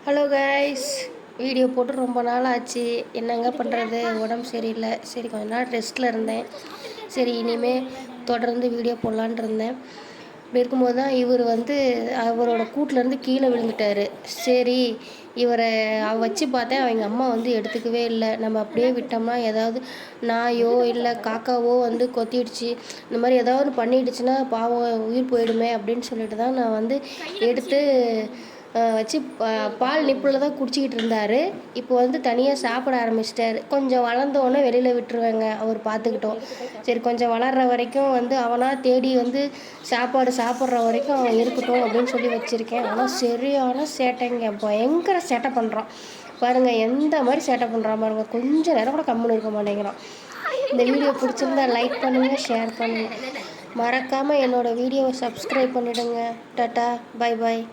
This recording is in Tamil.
ஹலோ கைஸ், வீடியோ போட்டு ரொம்ப நாள் ஆச்சு. என்னங்க பண்ணுறது, உடம்பு சரியில்லை. சரி கொஞ்ச நாள் ரெஸ்ட்டில் இருந்தேன். சரி இனிமேல் தொடர்ந்து வீடியோ போடலான்ட்டு இருந்தேன். இப்படி இருக்கும்போது தான் இவர் அவரோட கூட்டிலேருந்து கீழே விழுந்துட்டார். சரி இவரை வச்சு பார்த்தேன். அவங்க அம்மா எடுத்துக்கவே இல்லை. நம்ம அப்படியே விட்டோம்னா ஏதாவது நாயோ இல்லை காக்காவோ கொத்திடுச்சு, இந்த மாதிரி ஏதாவது பண்ணிடுச்சுன்னா பாவம் உயிர் போயிடுமே அப்படின்னு சொல்லிட்டு தான் நான் எடுத்து வச்சு பால் நிப்பில் தான் குடிச்சிக்கிட்டு இருந்தார். இப்போ தனியாக சாப்பிட ஆரம்பிச்சிட்டாரு. கொஞ்சம் வளர்ந்தோடனே வெளியில் விட்டுருவேங்க, அவர் பார்த்துக்கிட்டோம். சரி கொஞ்சம் வளர்கிற வரைக்கும் அவனாக தேடி சாப்பாடு சாப்பிட்ற வரைக்கும் அவன் இருக்கட்டும் அப்படின்னு சொல்லி வச்சுருக்கேன். ஆனால் சரியான சேட்டைங்க, பயங்கர சேட்டை பண்ணுறான் பாருங்கள். எந்த மாதிரி சேட்டை பண்ணுறான் பாருங்கள். கொஞ்சம் நேரம் கூட கம்முன்னு இருக்க மாட்டேங்கிறான். இந்த வீடியோ பிடிச்சிருந்தா லைக் பண்ணுங்கள், ஷேர் பண்ணுங்கள். மறக்காமல் என்னோடய வீடியோவை சப்ஸ்கிரைப் பண்ணிவிடுங்க. Tata, bye bye.